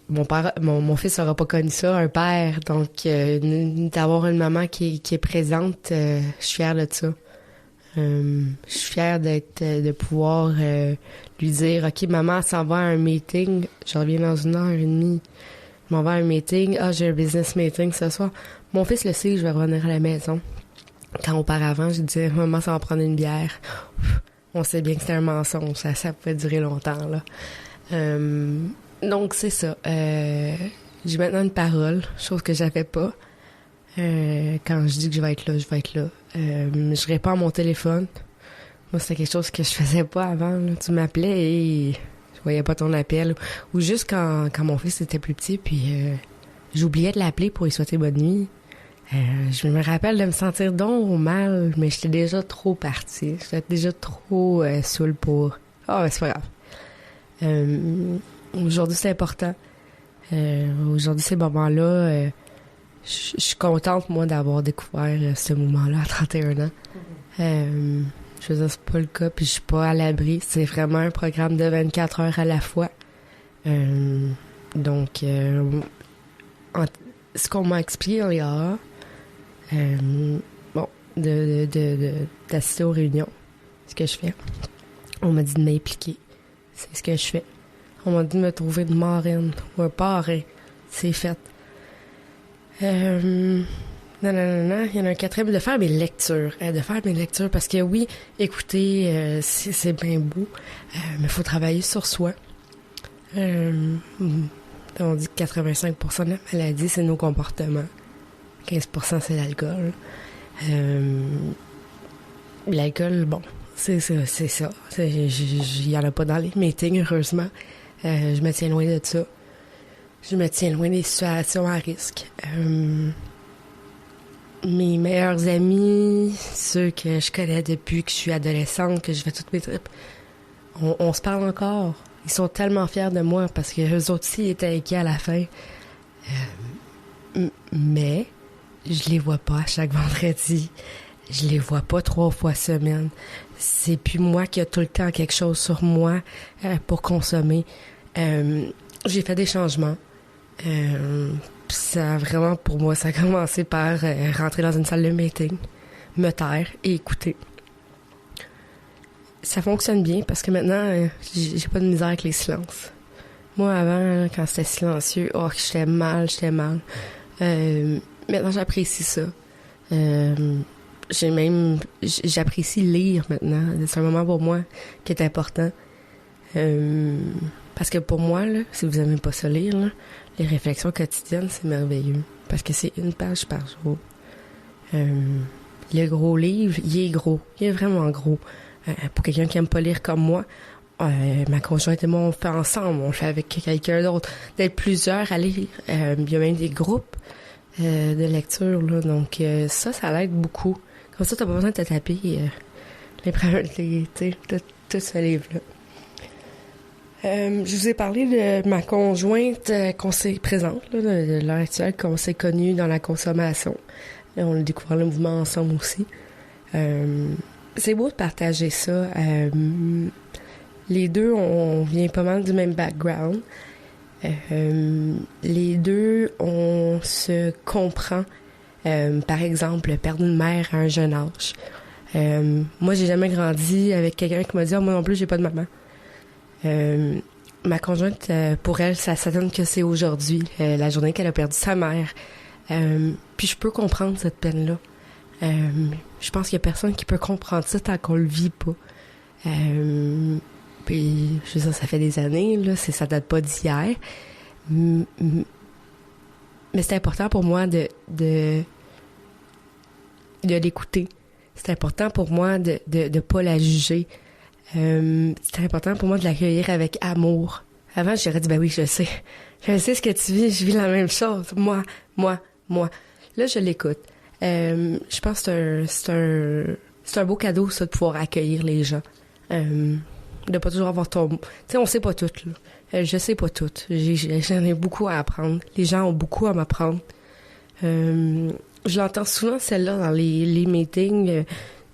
mon fils n'aura pas connu ça, un père. Donc, d'avoir une maman qui est présente, je suis fière de ça. Je suis fière de pouvoir lui dire, OK, maman, s'en va à un meeting. Je reviens dans 1h30. Je m'en vais à un meeting. Ah, j'ai un business meeting ce soir. Mon fils le sait, je vais revenir à la maison. Quand auparavant, je disais, maman, ça va prendre une bière. On sait bien que c'était un mensonge. Ça pouvait durer longtemps, là. Donc, c'est ça. J'ai maintenant une parole, chose que j'avais pas. Quand je dis que je vais être là, je vais être là. Je réponds à mon téléphone. Moi, c'était quelque chose que je faisais pas avant, là. Tu m'appelais et je voyais pas ton appel. Ou juste quand mon fils était plus petit, puis j'oubliais de l'appeler pour lui souhaiter bonne nuit. Je me rappelle de me sentir donc mal, mais j'étais déjà trop partie. J'étais déjà trop saoule pour... Ah, c'est pas grave. Aujourd'hui, c'est important. Aujourd'hui, ces moments-là, je suis contente, moi, d'avoir découvert ce moment-là à 31 ans. Je veux dire, c'est pas le cas, puis je suis pas à l'abri. C'est vraiment un programme de 24 heures à la fois. Donc, ce qu'on m'a expliqué dans les AA, d'assister aux réunions, ce que je fais. On m'a dit de m'impliquer. C'est ce que je fais. On m'a dit de me trouver une marraine ou un parrain. C'est fait. Il y en a un quatrième, de faire mes lectures. Parce que oui, écouter, c'est bien beau, mais il faut travailler sur soi. On dit que 85% de la maladie, c'est nos comportements. 15% c'est l'alcool. L'alcool, bon, c'est ça. Il y en a pas dans les meetings, heureusement. Je me tiens loin de ça. Je me tiens loin des situations à risque. Mes meilleurs amis, ceux que je connais depuis que je suis adolescente, que je fais toutes mes trips, on se parle encore. Ils sont tellement fiers de moi parce que eux autres aussi étaient inquiets à la fin. Mais je les vois pas chaque vendredi. Je les vois pas 3 fois semaine. C'est plus moi qui a tout le temps quelque chose sur moi pour consommer. J'ai fait des changements. Ça vraiment, pour moi, ça a commencé par rentrer dans une salle de meeting, me taire et écouter. Ça fonctionne bien parce que maintenant, j'ai pas de misère avec les silences. Moi, avant, quand c'était silencieux, j'étais mal. Maintenant, j'apprécie ça. J'apprécie lire maintenant. C'est un moment pour moi qui est important. Parce que pour moi, là, si vous n'aimez pas ça lire, là, les réflexions quotidiennes, c'est merveilleux. Parce que c'est 1 page par jour. Le gros livre, il est gros. Il est vraiment gros. Pour quelqu'un qui aime pas lire comme moi, ma conjointe et moi, on le fait ensemble. On le fait avec quelqu'un d'autre. D'être plusieurs à lire. Il y a même des groupes de lecture, là. Donc, ça l'aide beaucoup. Comme ça, t'as pas besoin de te taper tout ce livre-là. Je vous ai parlé de ma conjointe qu'on s'est présente, là, de l'heure actuelle, qu'on s'est connue dans la consommation. Et on a découvert le mouvement ensemble aussi. C'est beau de partager ça. Les deux, on vient pas mal du même background. Les deux, on se comprend. Par exemple, perdre une mère à un jeune âge. Moi, j'ai jamais grandi avec quelqu'un qui m'a dit « moi non plus, j'ai pas de maman ». Ma conjointe, pour elle, ça s'attend que c'est aujourd'hui, la journée qu'elle a perdu sa mère. Puis je peux comprendre cette peine-là. Je pense qu'il y a personne qui peut comprendre ça tant qu'on le vit pas. Puis, je veux dire, ça fait des années, là, ça date pas d'hier. Mais c'est important pour moi de l'écouter. C'est important pour moi de pas la juger. C'est important pour moi de l'accueillir avec amour. Avant, j'aurais dit, ben oui, je sais. Je sais ce que tu vis, je vis la même chose. Moi. Là, je l'écoute. Je pense que c'est un beau cadeau, ça, de pouvoir accueillir les gens. De pas toujours avoir ton... Tu sais, on sait pas tout, là. Je sais pas tout. J'en ai beaucoup à apprendre. Les gens ont beaucoup à m'apprendre. Je l'entends souvent, celle-là, dans les meetings.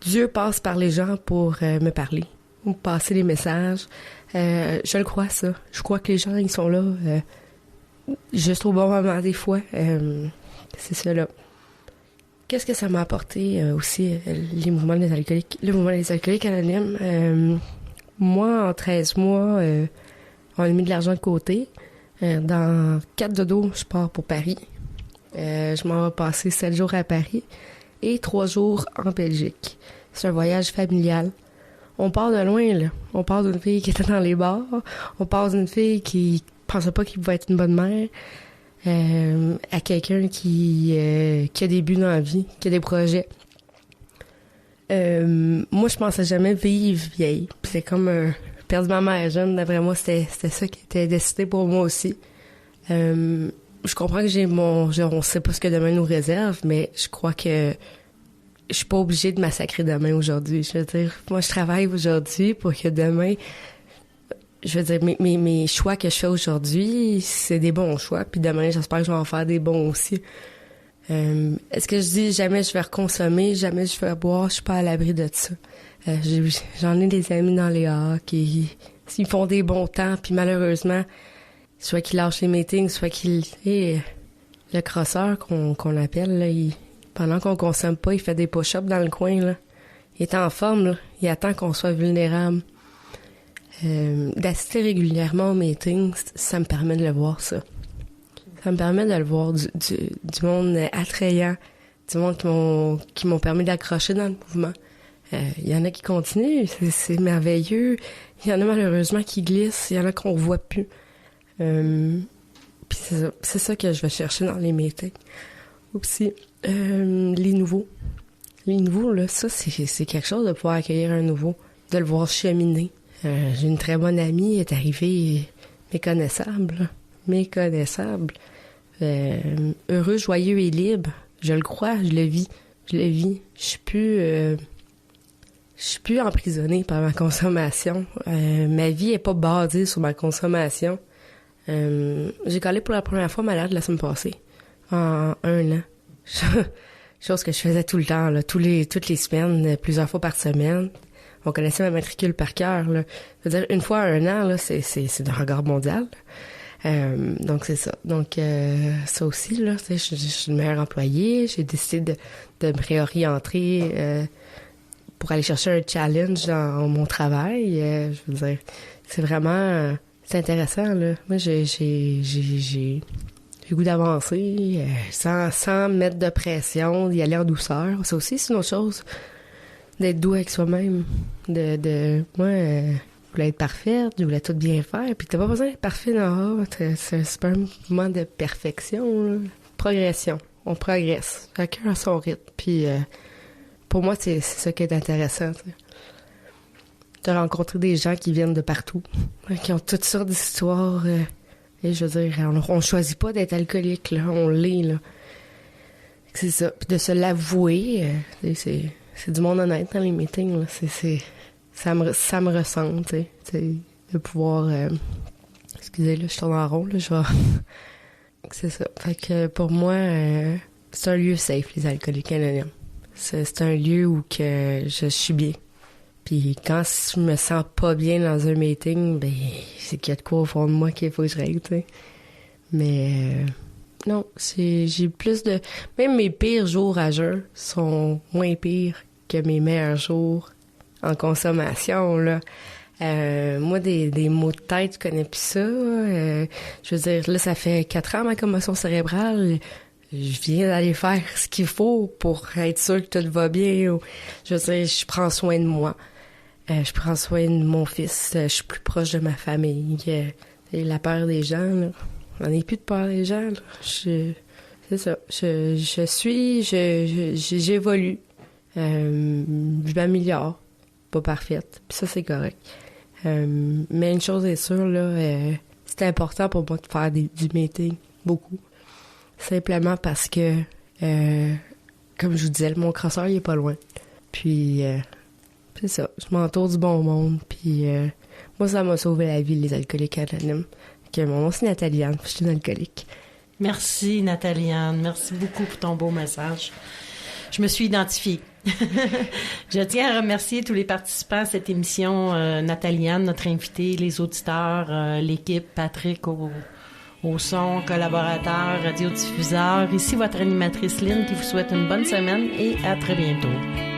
Dieu passe par les gens pour me parler, ou passer des messages. Je le crois, ça. Je crois que les gens, ils sont là juste au bon moment des fois. C'est ça, là. Qu'est-ce que ça m'a apporté aussi, le mouvement des alcooliques anonymes? Moi, en 13 mois, on a mis de l'argent de côté. Dans 4 dodos, je pars pour Paris. Je m'en vais passer 7 jours à Paris et 3 jours en Belgique. C'est un voyage familial. On part de loin, là. On part d'une fille qui était dans les bars. On part d'une fille qui pensait pas qu'il pouvait être une bonne mère. À quelqu'un qui a des buts dans la vie, qui a des projets. Moi, je pensais jamais vivre vieille. Puis c'est comme perdre ma mère jeune. D'après moi, c'était ça qui était décidé pour moi aussi. Je comprends que on sait pas ce que demain nous réserve, mais je crois que je suis pas obligée de massacrer demain aujourd'hui. Je veux dire, moi, je travaille aujourd'hui pour que demain... Je veux dire, mes choix que je fais aujourd'hui, c'est des bons choix. Puis demain, j'espère que je vais en faire des bons aussi. Est-ce que je dis jamais je vais reconsommer, jamais je vais boire? Je suis pas à l'abri de ça. J'en ai des amis dans les A qui ils font des bons temps. Puis malheureusement, soit qu'ils lâchent les meetings, soit qu'ils... le crosseur qu'on appelle, là, pendant qu'on consomme pas, il fait des push-ups dans le coin. Là. Il est en forme. Là. Il attend qu'on soit vulnérable. D'assister régulièrement aux meetings, ça me permet de le voir, ça. Ça me permet de le voir, du monde attrayant, du monde qui m'ont permis d'accrocher dans le mouvement. Il y en a qui continuent, c'est merveilleux. Il y en a malheureusement qui glissent, il y en a qu'on voit plus. Puis c'est ça que je vais chercher dans les meetings. Aussi, les nouveaux. Les nouveaux, là, ça, c'est quelque chose de pouvoir accueillir un nouveau, de le voir cheminer. J'ai une très bonne amie, elle est arrivée méconnaissable. Heureux, joyeux et libre. Je le crois, je le vis. Je suis plus emprisonnée par ma consommation. Ma vie est pas basée sur ma consommation. J'ai collé pour la première fois malade la semaine passée, en 1 an. Chose que je faisais tout le temps, là, toutes les semaines, plusieurs fois par semaine. On connaissait ma matricule par cœur, là. Je veux dire, une fois à 1 an, là, c'est de regard mondial. Donc, c'est ça. Donc, ça aussi, là, je suis une meilleure employée. J'ai décidé de me réorienter pour aller chercher un challenge dans mon travail. Je veux dire, c'est vraiment... c'est intéressant, là. Moi, j'ai le goût d'avancer sans mettre de pression, d'y aller en douceur. Ça aussi, c'est une autre chose. D'être doux avec soi-même. Moi, je voulais être parfaite, je voulais tout bien faire. Puis t'as pas besoin d'être parfait dans c'est pas un mouvement de perfection, là. Progression. On progresse. Chacun à son rythme. Puis pour moi, c'est ça qui est intéressant. T'sais. De rencontrer des gens qui viennent de partout, qui ont toutes sortes d'histoires. Et je veux dire, on choisit pas d'être alcoolique, là. On l'est, là. C'est ça. Puis de se l'avouer, c'est du monde honnête dans les meetings, là. Ça me ressemble, tu sais, de pouvoir... excusez, là, je tourne en rond, là, je vais... C'est ça. Fait que pour moi, c'est un lieu safe, les alcooliques anonymes. C'est un lieu où que je suis bien. Puis quand je me sens pas bien dans un meeting, ben c'est qu'il y a de quoi au fond de moi qu'il faut que je règle, tu sais. Mais... non, j'ai plus de... Même mes pires jours à jeun sont moins pires que mes meilleurs jours en consommation, là. Moi, des maux de tête, je connais plus ça. Je veux dire, là, ça fait 4 ans, ma commotion cérébrale. Je viens d'aller faire ce qu'il faut pour être sûr que tout va bien. Je veux dire, je prends soin de moi. Je prends soin de mon fils. Je suis plus proche de ma famille. La peur des gens, là. On n'est plus de peur des gens, là. C'est ça. J'évolue. Je m'améliore. Pas parfaite. Puis ça, c'est correct. Mais une chose est sûre, là, c'est important pour moi de faire du meeting. Beaucoup. Simplement parce que, comme je vous disais, mon crosseur, il est pas loin. Puis, c'est ça. Je m'entoure du bon monde. Puis, moi, ça m'a sauvé la vie, les alcooliques anonymes. Mon nom, c'est Nathalie-Anne. Je suis une alcoolique. Merci, Nathalie-Anne. Merci beaucoup pour ton beau message. Je me suis identifiée. Je tiens à remercier tous les participants à cette émission. Nathalie-Anne, notre invitée, les auditeurs, l'équipe, Patrick au Au son, collaborateur, radiodiffuseur, ici votre animatrice Lynn qui vous souhaite une bonne semaine et à très bientôt.